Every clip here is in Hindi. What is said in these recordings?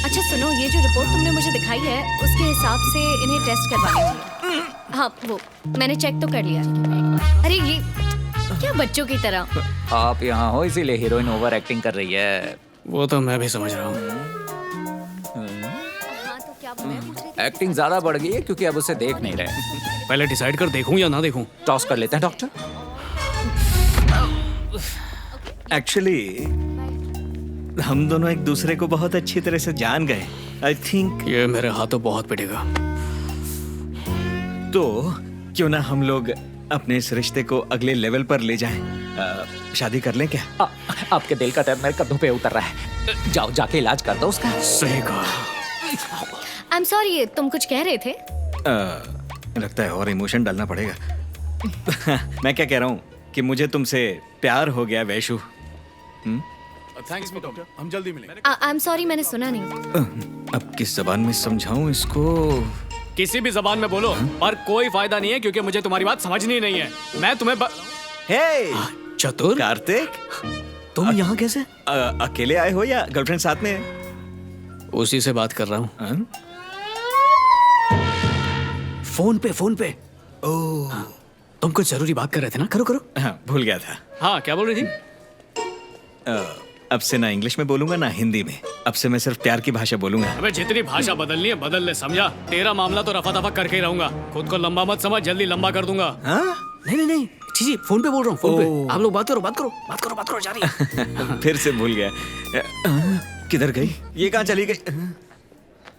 अच्छा सुनो, ये जो रिपोर्ट तुमने मुझे दिखाई है उसके हिसाब से इन्हें टेस्ट करवाने होंगे। हाँ वो मैंने चेक तो कर लिया। अरे ये क्या बच्चों की तरह। आप यहाँ हो इसीलिए हीरोइन ओवर एक्टिंग कर रही है। वो तो मैं भी समझ रहा हूँ। हाँ तो क्या मैं पूछ रही थी? एक्टिंग ज्यादा बढ़ गई है क्योंकि अब उसे देख नहीं रहे। पहले डिसाइड कर, देखूं या ना देखूं। टॉस कर लेते हैं डॉक्टर। एक्चुअली हम दोनों एक दूसरे को बहुत अच्छी तरह से जान गए। आई थिंक ये मेरे हाथों बहुत पिटेगा। तो क्यों ना हम लोग अपने इस रिश्ते को अगले लेवल पर ले जाएं। शादी कर लें क्या? आपके दिल का दर्द मेरे कंधों पे उतर रहा है। जाओ जाके इलाज कर दो उसका। सही कहा। आई एम सॉरी, तुम कुछ कह रहे थे? लगता है और इमोशन डालना पड़ेगा। मैं क्या कह रहा हूँ कि मुझे तुमसे प्यार हो गया वैशु। थैंक्स डॉक्टर, हम जल्दी मिलेंगे। आई एम सॉरी, मैंने सुना नहीं। अब किस जबान में समझाऊं इसको? किसी भी जबान में बोलो, पर कोई फायदा नहीं है क्योंकि मुझे तुम्हारी बात समझनी नहीं है। मैं तुम्हें हे चतुर, कार्तिक, तुम यहाँ कैसे? अकेले आए हो या गर्लफ्रेंड साथ में है? उसी से बात कर रहा हूँ। हाँ? फोन पे। ओह, तुम कुछ जरूरी बात कर रहे थे ना? करो करो। हाँ, भूल गया था। हाँ, क्या बोल रही थी? अब से ना इंग्लिश में बोलूंगा ना हिंदी में। अब से मैं सिर्फ प्यार की भाषा बोलूंगा। अबे जितनी भाषा बदलनी है बदल ले, समझा? तेरा मामला तो रफा दफा करके ही रहूंगा। खुद को लंबा मत समझ, जल्दी लंबा कर दूंगा। हाँ? नहीं, जी फोन पे बोल रहा हूँ, फोन पे। आप लोग बात करो जारी। फिर से भूल गया। किधर गई? ये कहाँ चली गई?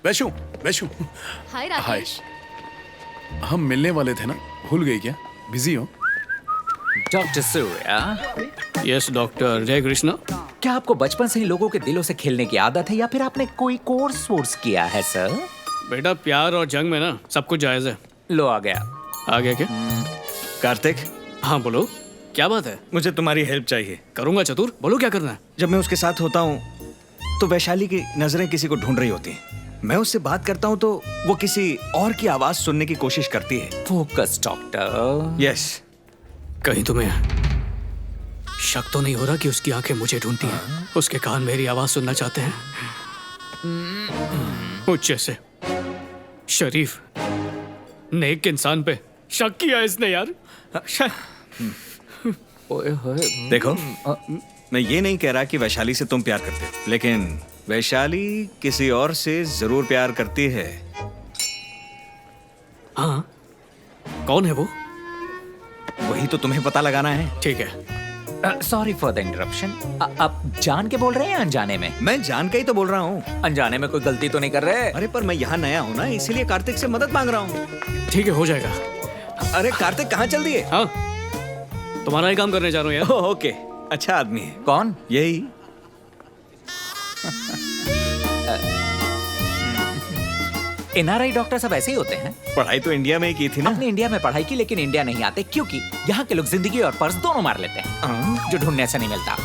वैशु, हाय हाय। राकेश। हम मिलने वाले थे ना, भूल गई क्या? बिजी हो? Doctor Surya, yes doctor. जय कृष्णा। क्या आपको बचपन से ही लोगों के दिलों से खेलने की आदत है या फिर आपने कोई कोर्स किया है सर? बेटा प्यार और जंग में ना सब कुछ जायज है। लो आ गया। आ गया क्या? कार्तिक, हाँ बोलो, क्या बात है? मुझे तुम्हारी हेल्प चाहिए। करूंगा चतुर, बोलो क्या करना है। जब मैं उसके साथ होता हूँ तो वैशाली की नजरें किसी को ढूंढ रही होती हैं। मैं उससे बात करता हूँ तो वो किसी और की आवाज सुनने की कोशिश करती है। Focus doctor. यस। कहीं तुम्हें शक तो नहीं हो रहा कि उसकी आंखें मुझे ढूंढती हैं? उसके कान मेरी आवाज सुनना चाहते हैं? मुझ जैसे शरीफ नेक इंसान पे शक किया इसने यार। ओए होए। देखो, मैं ये नहीं कह रहा कि वैशाली से तुम प्यार करते हो, लेकिन वैशाली किसी और से जरूर प्यार करती है। हाँ, कौन है वो? वही तो तुम्हें पता लगाना है। ठीक है। Sorry for the interruption. आप जान के बोल रहे हैं या अनजाने में? मैं जान के ही तो बोल रहा हूँ। अनजाने में कोई गलती तो नहीं कर रहे? अरे पर मैं यहाँ नया हूँ ना, इसीलिए कार्तिक से मदद मांग रहा हूँ। ठीक है, हो जाएगा। अरे कार्तिक कहाँ चल दिए? हाँ, तुम्हारा ही काम करने जा रहा हूँ यार। ओके, अच्छा आदमी है। कौन? यही। एनआरआई डॉक्टर सब ऐसे ही होते हैं। पढ़ाई तो इंडिया में ही की थी ना। आपने इंडिया में पढ़ाई की लेकिन इंडिया नहीं आते क्योंकि यहाँ के लोग जिंदगी और पर्स दोनों मार लेते हैं, जो ढूंढने से नहीं मिलता।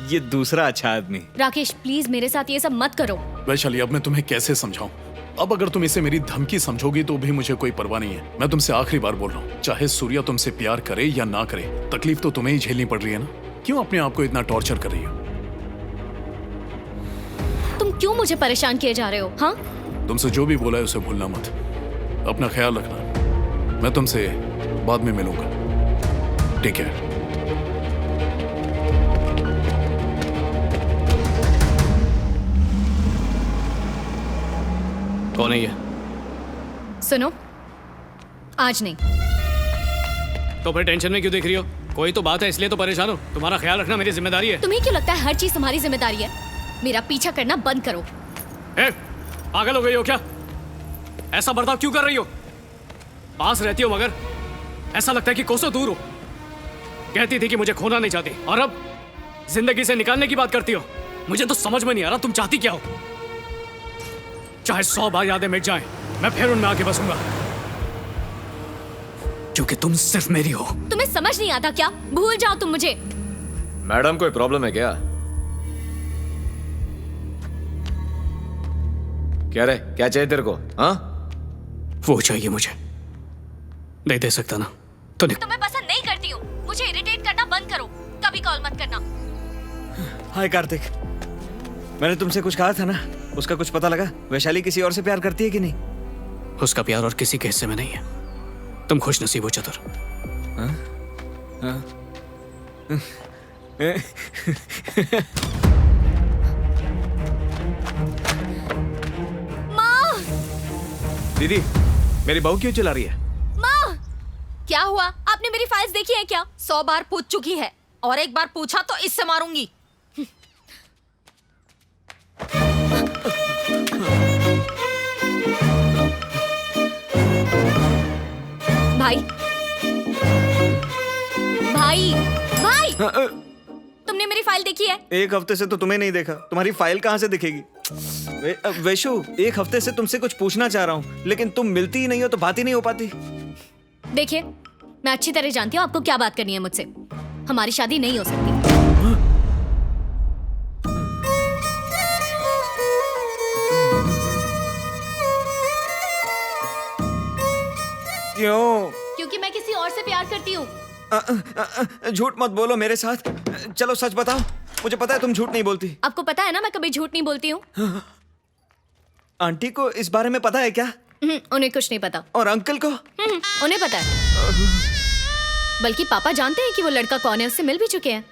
ये दूसरा अच्छा आदमी। राकेश प्लीज मेरे साथ ये सब मत करो। वैशाली, अब मैं तुम्हें कैसे समझाऊं? अब अगर तुम इसे मेरी धमकी समझोगी तो भी मुझे कोई परवाह नहीं है। मैं तुमसे आखिरी बार बोल रहा हूँ, चाहे सूर्या तुमसे प्यार करे या ना करे, तकलीफ तो तुम्हें ही झेलनी पड़ रही है ना। क्यों अपने आप को इतना टॉर्चर कर रही हो? तुम क्यों मुझे परेशान किए जा रहे हो? हाँ, तुमसे जो भी बोला है उसे भूलना मत। अपना ख्याल रखना। मैं तुमसे बाद में मिलूंगा। Take care. कौन है ये? सुनो, आज नहीं। तो फिर टेंशन में क्यों देख रही हो? कोई तो बात है इसलिए तो परेशान हो। तुम्हारा ख्याल रखना मेरी जिम्मेदारी है। तुम्हें क्यों लगता है हर चीज तुम्हारी जिम्मेदारी है? मेरा पीछा करना बंद करो। ए, पागल हो गई हो क्या? ऐसा बर्ताव क्यों कर रही हो? पास रहती हो मगर ऐसा लगता है कि कोसों दूर हो। कहती थी कि मुझे खोना नहीं चाहती और अब जिंदगी से निकालने की बात करती हो। मुझे तो समझ में नहीं आ रहा तुम चाहती क्या हो। चाहे 100 बार यादें मिट जाएं, मैं फिर उनमें आके बसूंगा क्योंकि तुम सिर्फ मेरी हो। तुम्हें समझ नहीं आता क्या? भूल जाओ तुम मुझे। मैडम कोई प्रॉब्लम है क्या? क्या रे, क्या चाहिए तेरे को? हाँ, वो चाहिए मुझे। नहीं दे सकता ना तो तुम्हें पसंद नहीं करती हूँ। मुझे इरिटेट करना बंद करो। कभी कॉल मत करना। हाय कार्तिक, मैंने तुमसे कुछ कहा था ना, उसका कुछ पता लगा? वैशाली किसी और से प्यार करती है कि नहीं? उसका प्यार और किसी के हिस्से में नहीं है। तुम खुश नसीब हो चतुर। माँ, दीदी, मेरी बहू क्यों चिल्ला रही है? माँ, क्या हुआ? आपने मेरी फाइल्स देखी है क्या? 100 बार पूछ चुकी है और एक बार पूछा तो इससे मारूंगी। भाई, भाई, भाई, तुमने मेरी फाइल देखी है? एक हफ्ते से तो तुम्हें नहीं देखा, तुम्हारी फाइल कहाँ से दिखेगी? वैशु, एक हफ्ते से तुमसे कुछ पूछना चाह रहा हूँ, लेकिन तुम मिलती ही नहीं हो तो बात ही नहीं हो पाती। देखिए, मैं अच्छी तरह जानती हूँ आपको क्या बात करनी है मुझसे। हमारी शादी नहीं हो सकती। क्यों? क्योंकि मैं किसी और से प्यार करती हूँ। झूठ मत बोलो मेरे साथ। चलो सच बताओ, मुझे पता है तुम झूठ नहीं बोलती। आपको पता है ना मैं कभी झूठ नहीं बोलती हूँ। आंटी को इस बारे में पता है क्या? उन्हें कुछ नहीं पता। और अंकल को? उन्हें पता है, बल्कि पापा जानते हैं कि वो लड़का कौन है, उससे मिल भी चुके हैं।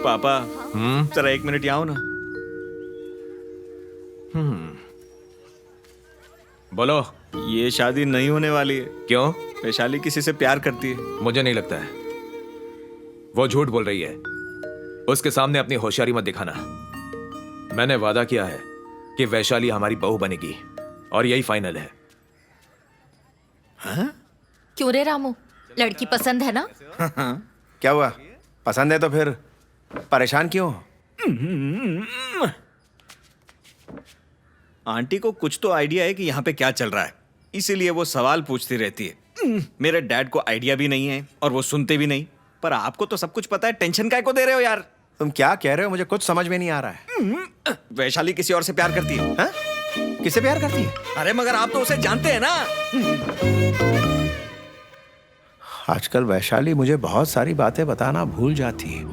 पापा, जरा 1 मिनट यहाँ आओ ना। बोलो। ये शादी नहीं होने वाली है। क्यों? वैशाली किसी से प्यार करती है। मुझे नहीं लगता है। वो झूठ बोल रही है। उसके सामने अपनी होशियारी मत दिखाना। मैंने वादा किया है कि वैशाली हमारी बहू बनेगी और यही फाइनल है। क्यों रे रामू, लड़की पसंद है ना? क्या हुआ? पसंद है तो फिर परेशान क्यों? आंटी को कुछ तो आइडिया है कि यहाँ पे क्या चल रहा है, इसीलिए वो सवाल पूछती रहती है। मेरे डैड को आइडिया भी नहीं है और वो सुनते भी नहीं, पर आपको तो सब कुछ पता है, टेंशन काहे को दे रहे हो यार? तुम क्या कह रहे हो? मुझे कुछ समझ में नहीं आ रहा है। वैशाली किसी और से प्यार करती है। हाँ? किससे प्यार करती है? अरे मगर आप तो उसे जानते हैं ना। आजकल वैशाली मुझे बहुत सारी बातें बताना भूल जाती है।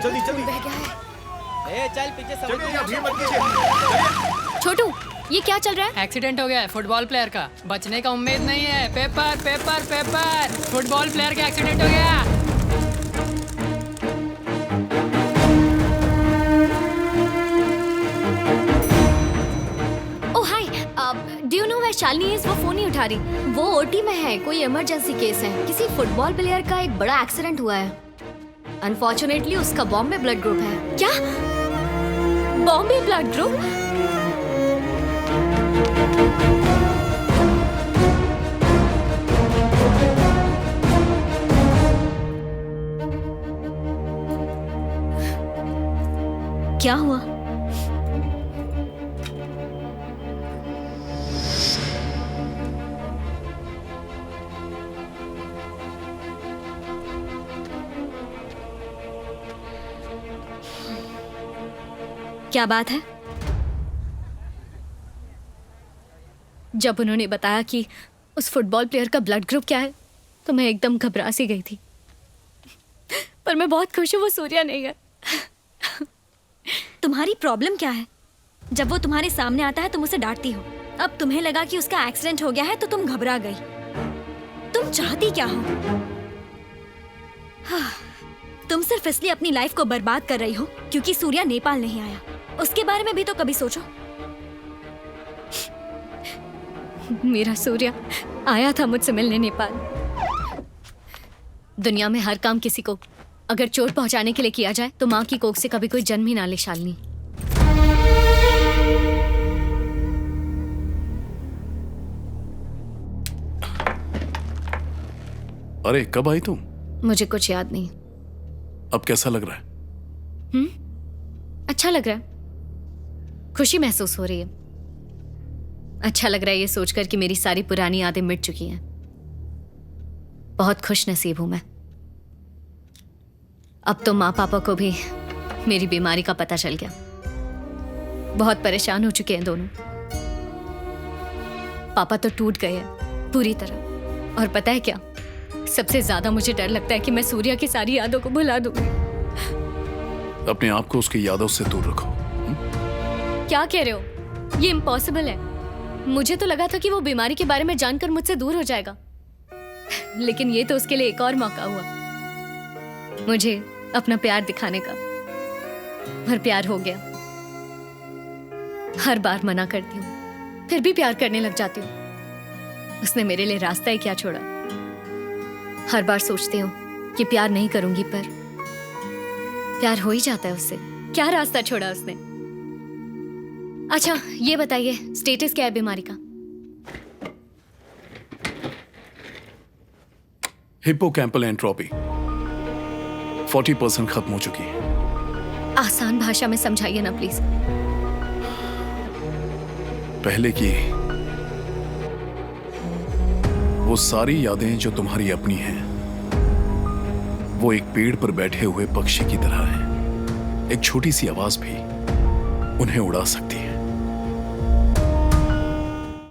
जल्दी जल्दी। छोटू, ये क्या चल रहा है? एक्सीडेंट हो गया है फुटबॉल प्लेयर का, बचने का उम्मीद नहीं है। Paper paper paper, football player का एक्सीडेंट हो गया। Oh hi, do you know Vaishali is वो फोन नहीं उठा रही। वो ओटी में है, कोई इमरजेंसी केस है। किसी फुटबॉल प्लेयर का एक बड़ा एक्सीडेंट हुआ है। अनफॉर्चुनेटली उसका बॉम्बे ब्लड ग्रुप है। क्या? Bombay blood group? क्या हुआ? क्या बात है? जब उन्होंने बताया कि उस फुटबॉल प्लेयर का ब्लड ग्रुप क्या है, तो मैं एकदम घबरा सी गई थी। पर मैं बहुत खुश हूँ वो सूर्या नहीं है। तुम्हारी प्रॉब्लम क्या है? जब वो तुम्हारे सामने आता है तुम उसे डांटती हो। अब तुम्हें लगा कि उसका एक्सीडेंट हो गया है तो तुम घबरा गई। तुम चाहती क्या हो? तुम सिर्फ इसलिए अपनी लाइफ को बर्बाद कर रही हो क्योंकि सूर्या नेपाल नहीं आया। उसके बारे में भी तो कभी सोचो। मेरा सूर्या आया था मुझसे मिलने नेपाल। दुनिया में हर काम किसी को अगर चोट पहुंचाने के लिए किया जाए तो माँ की कोख से कभी कोई जन्म ही ना ले शालिनी। अरे कब आई तुम? मुझे कुछ याद नहीं। अब कैसा लग रहा है? अच्छा लग रहा है, खुशी महसूस हो रही है। अच्छा लग रहा है ये सोचकर कि मेरी सारी पुरानी यादें मिट चुकी हैं। बहुत खुश नसीब हूं मैं। अब तो माँ पापा को भी मेरी बीमारी का पता चल गया। बहुत परेशान हो चुके हैं दोनों। पापा तो टूट गए हैं पूरी तरह। और पता है क्या, सबसे ज्यादा मुझे डर लगता है कि मैं सूर्या की सारी यादों को भुला दूंगी। अपने आप को उसकी यादों से दूर रखो। क्या कह रहे हो? ये इम्पॉसिबल है। मुझे तो लगा था कि वो बीमारी के बारे में जानकर मुझसे दूर हो जाएगा, लेकिन ये तो उसके लिए एक और मौका हुआ मुझे अपना प्यार दिखाने का। और प्यार हो गया। हर बार मना करती हूँ, फिर भी प्यार करने लग जाती हूँ। उसने मेरे लिए रास्ता ही क्या छोड़ा। हर बार सोचती हूँ कि प्यार नहीं करूंगी, पर प्यार हो ही जाता है उससे। क्या रास्ता छोड़ा उसने। अच्छा ये बताइए, स्टेटस क्या है बीमारी का? हिप्पोकैम्पल एंट्रोपी 40% खत्म हो चुकी है। आसान भाषा में समझाइए ना प्लीज। पहले की वो सारी यादें जो तुम्हारी अपनी हैं, वो एक पेड़ पर बैठे हुए पक्षी की तरह है। एक छोटी सी आवाज भी उन्हें उड़ा सकती है।